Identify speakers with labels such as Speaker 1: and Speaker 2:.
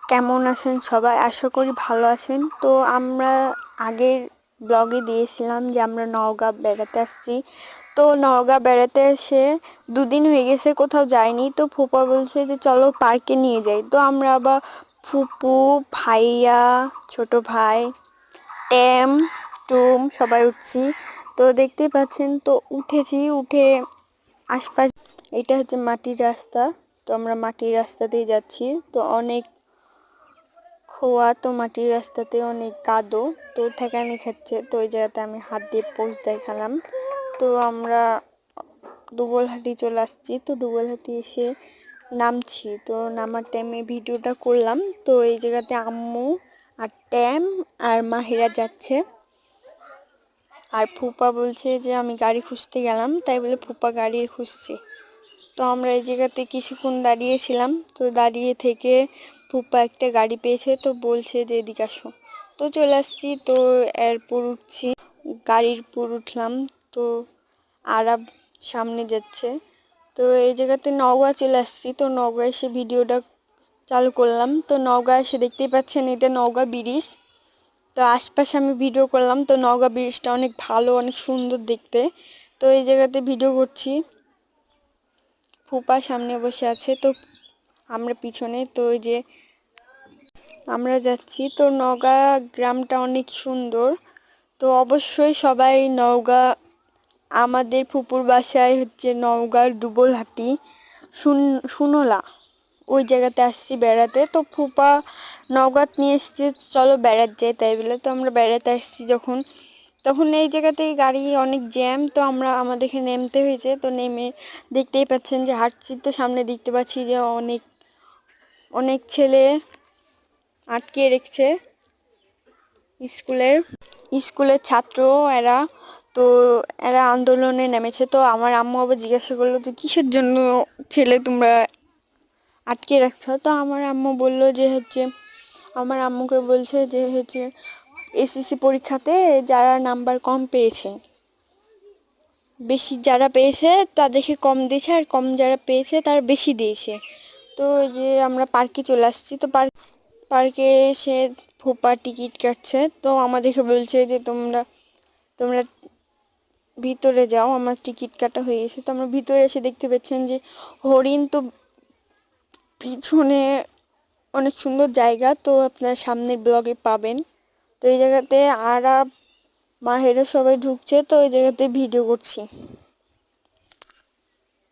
Speaker 1: কেমন আছেন সবাই? আশা করি ভালো আছেন। তো আমরা আগের ব্লগে দিয়েছিলাম যে আমরা নওগাঁ বেড়াতে আসছি। তো নওগাঁ বেড়াতে এসে 2 দিন হয়ে গেছে, কোথাও যাইনি। তো ফুপা বলছে যে চলো পার্কে নিয়ে যাই। তো আমরা আবার ফুপু, ভাইয়া, ছোট ভাই, ট্যাম, টুম সবাই উঠছি। তো দেখতেই পাচ্ছেন, তো উঠে আশপাশ, এটা হচ্ছে মাটির রাস্তা। তো আমরা মাটির রাস্তা দিয়ে যাচ্ছি। তো অনেক খোয়া, তো মাটির রাস্তাতে অনেক কাদো, তো ঠেকানি খাচ্ছে। তো ওই জায়গাতে আমি হাত দিয়ে পোজ দেখালাম। তো আমরা দুবলহাটি চলে আসছি। তো দুবলহাটি এসে নামছি। তো নামার টাইমে ভিডিওটা করলাম। তো এই জায়গাতে আম্মু আর ট্যাম আর মাহিরা যাচ্ছে। আর ফুপা বলছে যে আমি গাড়ি খুঁজতে গেলাম, তাই বলে ফুপা গাড়ি খুঁজছে। তো আমরা এই জায়গাতে কিছুক্ষণ দাঁড়িয়েছিলাম। তো দাঁড়িয়ে থেকে ফুপা একটা গাড়ি পেয়েছে, তো বলছে যে এদিকে আসো। তো চলে আসছি। তো এরপর উঠছি, গাড়ির পর উঠলাম। তো আরাব সামনে যাচ্ছে। তো এই জায়গাতে নওগাঁ চলে আসছি। তো নওগাঁ এসে ভিডিওটা চালু করলাম। তো নওগাঁ এসে দেখতেই পাচ্ছেন এটা নওগাঁ ব্রিজ। তো আশপাশে আমি ভিডিও করলাম। তো নওগাঁ ব্রিজটা অনেক ভালো, অনেক সুন্দর দেখতে। তো এই জায়গাতে ভিডিও করছি, ফুপা সামনে বসে আছে, তো আমরা পিছনে। তো ওই যে আমরা যাচ্ছি। তো নওগাঁ গ্রামটা অনেক সুন্দর। তো অবশ্যই সবাই নওগাঁ, আমাদের ফুপুর বাসায় হচ্ছে নওগাঁর দুবলহাটি, সুনলা, ওই জায়গাতে আসছি বেড়াতে। তো ফুপা নওগাঁত নিয়ে এসছে, চলো বেড়াতে যাই, তাই বলে। তো আমরা বেড়াতে আসছি যখন, তখন এই জায়গাতেই গাড়ি অনেক জ্যাম। তো আমাদেরকে নেমতে হয়েছে। তো নেমে দেখতেই পাচ্ছেন যে হাঁটছি। তো সামনে দেখতে পাচ্ছি যে অনেক অনেক ছেলে আটকে রেখেছে, স্কুলের ছাত্র এরা। তো এরা আন্দোলনে নেমেছে। তো আমার আম্মু আবার জিজ্ঞাসা করলো যে কিসের জন্য ছেলে তোমরা আটকে রাখছো। তো আমার আম্মু বলল যে হচ্ছে, আমার আম্মুকে বলছে যে হচ্ছে এসএসসি পরীক্ষাতে যারা নাম্বার কম পেয়েছে, বেশি যারা পেয়েছে তাদেরকে কম দিয়েছে, আর কম যারা পেয়েছে তারা বেশি দিয়েছে। তো ওই যে আমরা পার্কে চলে আসছি। তো পার্কে এসে ফুপা টিকিট কাটছে। তো আমাদেরকে বলছে যে তোমরা তোমরা ভিতরে যাও, আমার টিকিট কাটা হয়ে গেছে। তো আমরা ভিতরে এসে দেখতে পাচ্ছেন যে হরিণ। তো পিছনে অনেক সুন্দর জায়গা, তো আপনার সামনের ব্লগে পাবেন। তো এই জায়গাতে আরা মাহেরা সবাই ঢুকছে। তো ওই জায়গাতে ভিডিও করছি।